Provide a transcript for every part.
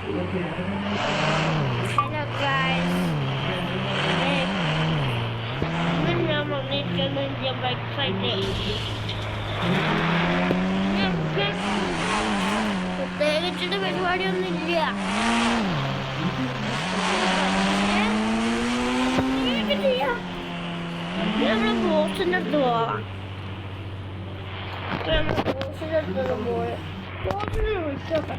Hello guys. Mình là một người chơi mình giờ bạch phải để പ്രത്യേകിച്ചിട്ട് പരിപാടിയൊന്നുമില്ല. നമ്മള് ബോസിന്റെ അടുത്ത് പോവാം. ബോസിന്റെ അടുത്ത് പോയി ബോസിനെ വിളിച്ചോട്ടെ.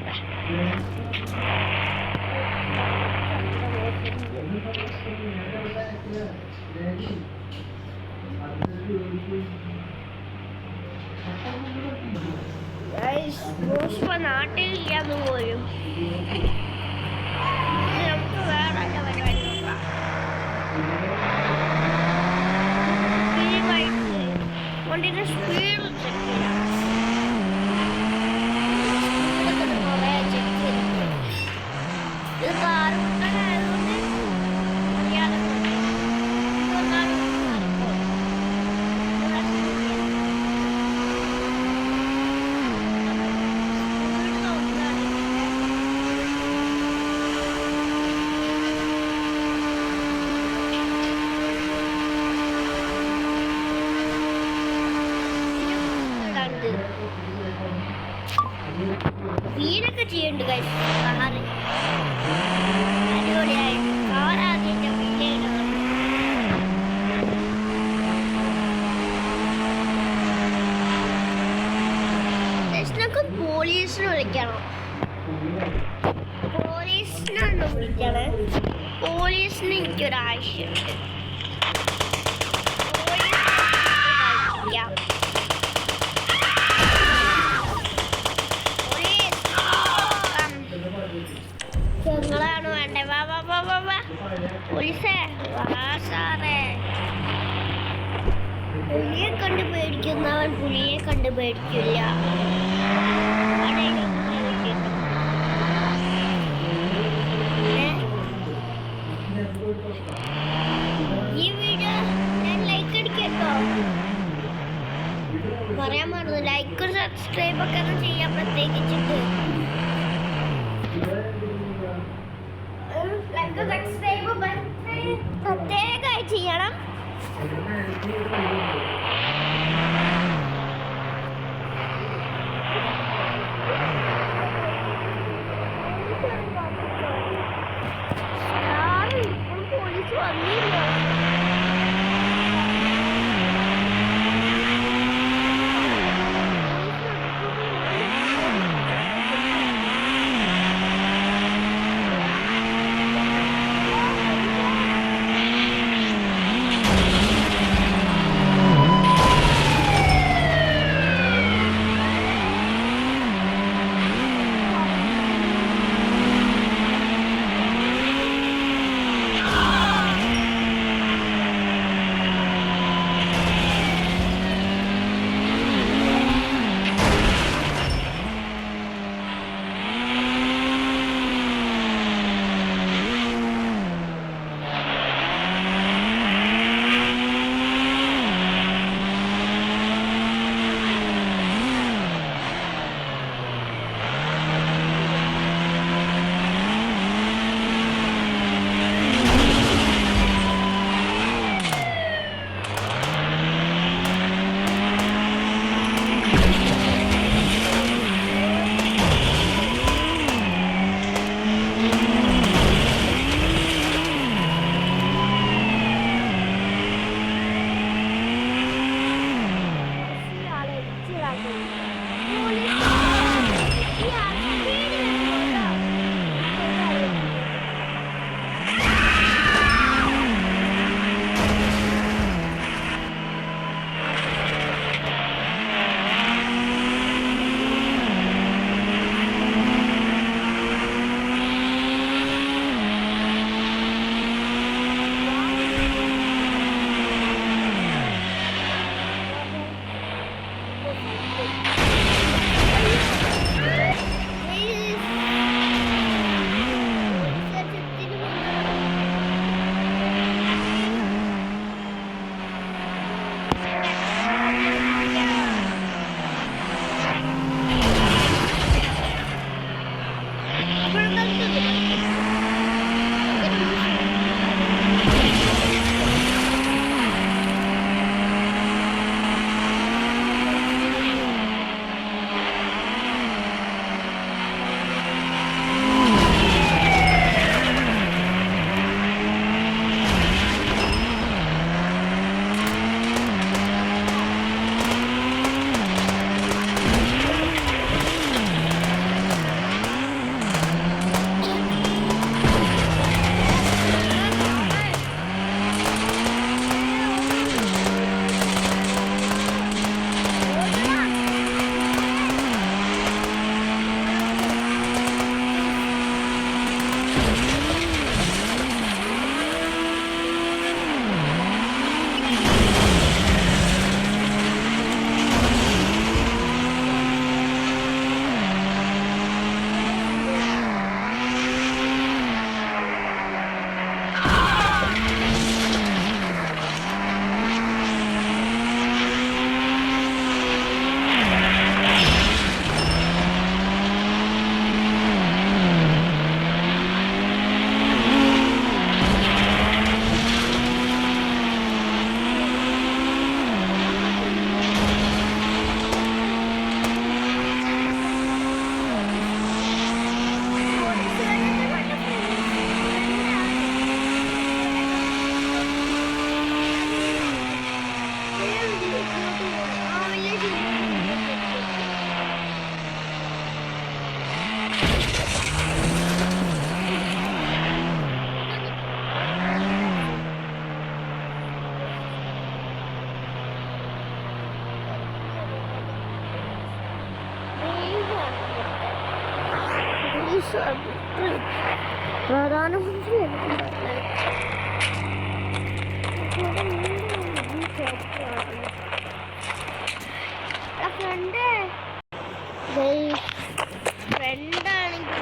ബോസ് ഇപ്പൊ നാട്ടിലില്ലാന്ന് പോലും. നമുക്ക് വേറെ പരിപാടി നോക്കാം. വണ്ടിയുടെ സ്പീഡ് ചെക്ക് ചെയ്യാം. ഇത് കാറുകൊണ്ടായതുകൊണ്ട് വീടൊക്കെ ചെയ്യുന്നുണ്ട് കാറ് അടിപൊളിയായിട്ട്. കാർ ആദ്യത്തെ നമുക്ക് പോലീസിനെ വിളിക്കണം. പോലീസിനാണ് വിളിക്കണേ. പോലീസിന് എനിക്കൊരാവശ്യമുണ്ട്. ഞങ്ങളാണ് വേണ്ടേ. വാ വാ വാ വാ വാ പോലീസേ വാ സാറേ. പുലിയെ കണ്ട് പേടിക്കുന്നവൻ പുലിയെ കണ്ട് പേടിക്കില്ല. ഈ വീഡിയോ ഞാൻ ലൈക്ക് അടിക്കട്ടോ. പറയാൻ മറന്നു. ലൈക്കും സബ്സ്ക്രൈബ് ഒക്കെ ഒന്ന് ചെയ്യാൻ പ്രത്യേകിച്ചിട്ട്. പ്രത്യേകമായി ചെയ്യണം. പോലീസ് വന്നില്ല. പ്രധാനമന്ത്രി ഫ്രണ്ടാണെങ്കിൽ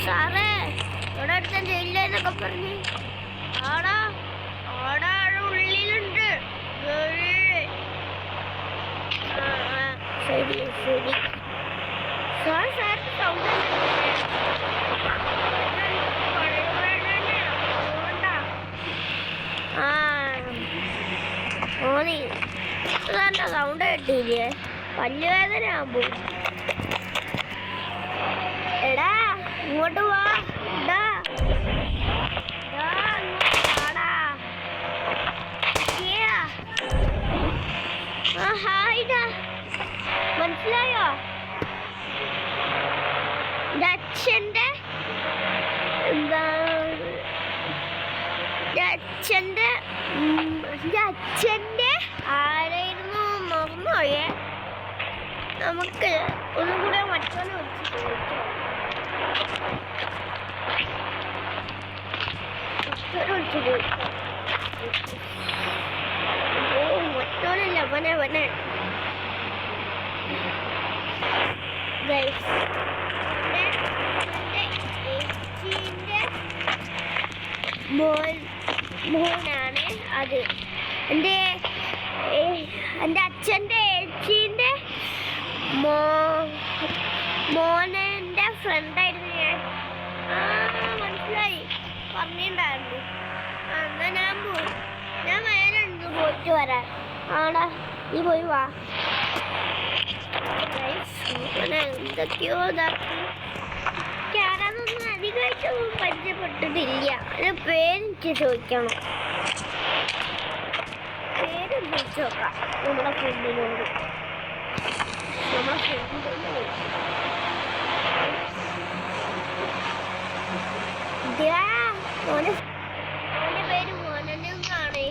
സാറേ ഇവിടെ അടുത്ത ജയിലെന്നൊക്കെ പറഞ്ഞ് ആടാ ആടാ ഉള്ളിലുണ്ട്. ശരി ശരി സാർ സാർ സൗണ്ട് ഓനി സാറിൻ്റെ സൗണ്ട് കിട്ടിയില്ലേ? പല്ലുവേദന ആകുമ്പോ എടാ ഇങ്ങോട്ട് വാ. മനസ്സിലായോ? അച്ഛൻ്റെ അച്ഛൻ്റെ ആരായിരുന്നു മറന്നുപോയേ. നമുക്ക് ഒന്നും കൂടെ മറ്റൊന്ന് മറ്റോനല്ല അവനെ മോനാണ് അത്. എൻ്റെ അച്ഛൻ്റെ ഏച്ചീൻ്റെ മോനെ ഫ്രണ്ടായിരുന്നു ഞാൻ. മനസ്സിലായി പറഞ്ഞിട്ടുണ്ടായിരുന്നു. എന്നാ ഞാൻ പോയി. ഞാൻ മേലുണ്ട് പോയിട്ട് വരാൻ. ആടാ നീ പോയി വാ. എന്തൊക്കെയോ ഇതാക്കി ഞാനതൊന്നും അധികമായിട്ടൊന്നും പരിചയപ്പെട്ടിട്ടില്ല. ഒരു പേരെനിക്ക് ചോദിക്കണം. പേര് ചോദിച്ചു നോക്കാം നമ്മുടെ ഫ്രണ്ടിനോട്. മോനെ പേര് മോനെന്നാണ്.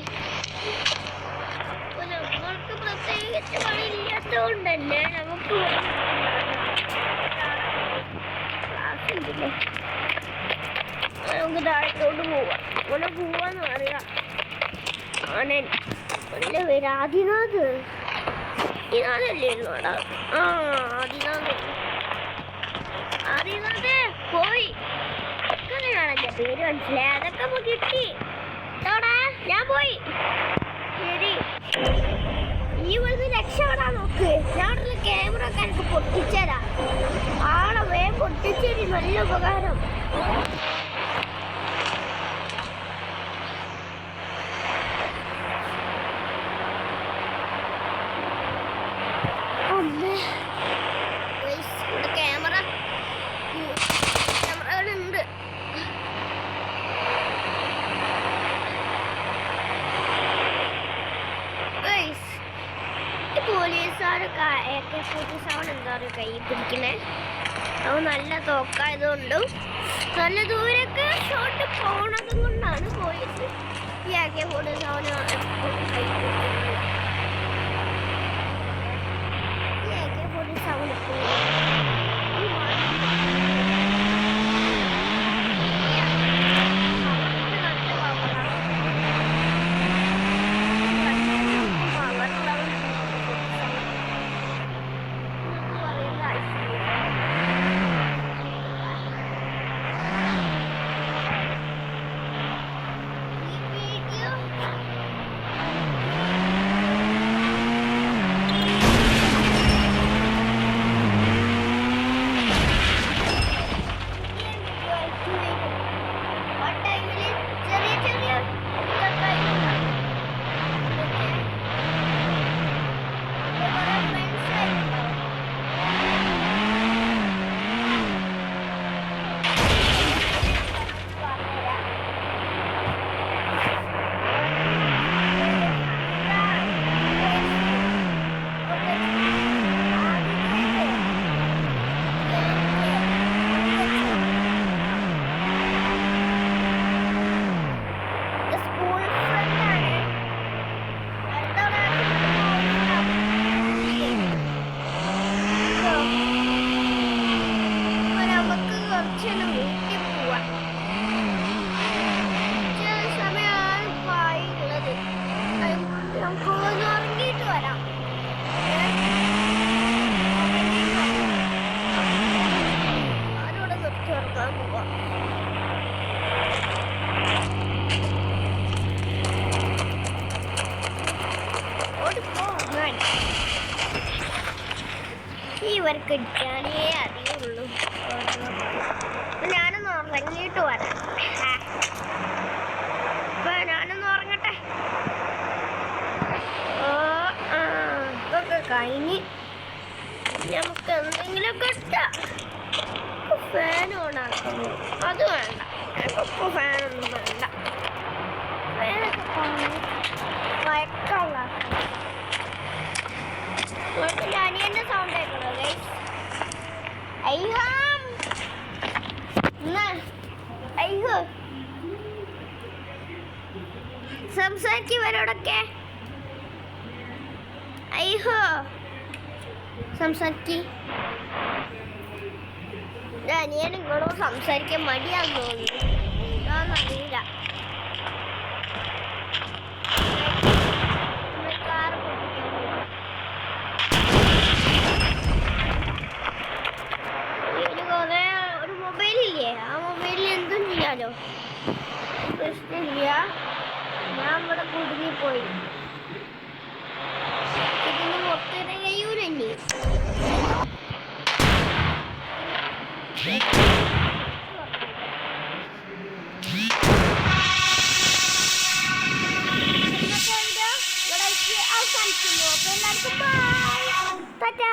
നമ്മൾക്ക് പ്രത്യേകിച്ച് പണിയില്ലാത്തതുകൊണ്ട് തന്നെ നമുക്ക് ക്ലാസ് ഉണ്ടല്ലേ. നമുക്ക് താഴത്തോട്ട് പോവാം. മോനെ പോവാന്ന് പറയാം. ആണൻ എൻ്റെ പേര് ആദിനാഥ്. ആദിനാഥല്ലേ ഉള്ളൂടാ. ആദിനാഥ് പോയി. അങ്ങനെയാണ് എൻ്റെ പേര് മനസ്സിലായി. അതൊക്കെ നമുക്ക് കിട്ടി. തോടാ ഞാൻ പോയി. ശരി ഈ ഇവിടുന്ന് രക്ഷപ്പെടാൻ നോക്ക്. ഞാനുള്ള ക്യാമറ ഒക്കെ എനിക്ക് പൊട്ടിച്ചരാ. ആളെ വേഗം പൊട്ടിച്ചേരി. നല്ല ഉപകാരം. അമ്മേ ഇവിടെ ക്യാമറകളുണ്ട്. പോലീസുകാരൊക്കെ AK-47 എന്താ പറയുക കൈ പിടിക്കണേ. അത് നല്ല തോക്കായതുകൊണ്ടും നല്ല ദൂരൊക്കെ ഷോട്ട് പോണതും കൊണ്ടാണ് പോലീസ് ഈ AK-47 കൈ പിടിക്കുന്നത്. ഈ AK-47 ഇവർക്ക് ഇരിക്കാനേ അറിയുള്ളൂ. ഞാനൊന്ന് ഉറങ്ങിയിട്ട് വരാം. ഇപ്പൊ ഞാനൊന്ന് ഉറങ്ങട്ടെ. ഇതൊക്കെ കഴിഞ്ഞ് നമുക്ക് എന്തെങ്കിലുമൊക്കെ ഇട്ടാം. ഫാൻ ഓണാക്കുന്നു. അത് വേണ്ട, ഞങ്ങൾക്ക് ഫാനൊന്നും വേണ്ട. ഫാനൊക്കെ മയക്കമുള്ള അനിയന്റെ സൗണ്ട് കേൾക്കണോ ഗൈസ്? അയ്യോ അയ്യോ സംസാരിക്കവരോടൊക്കെ അയ്യോ സംസാരിക്ക്. അനിയൻ നിങ്ങളോട് സംസാരിക്കാൻ മടിയാന്ന് തോന്നുന്നു. എന്താന്നറിയില്ല. ഒരു മൊബൈലില്ലേ, ആ മൊബൈലിൽ എന്തും ചെയ്യാലോ, പ്രശ്നമില്ല. ഞാൻ ഇവിടെ കുടുങ്ങിപ്പോയി. ഇതിന് പുറത്തിറങ്ങി കഴിയൂലേ. അവസാനിക്കുന്നു. അപ്പോൾ എല്ലാവർക്കും ബൈ, ടാറ്റാ.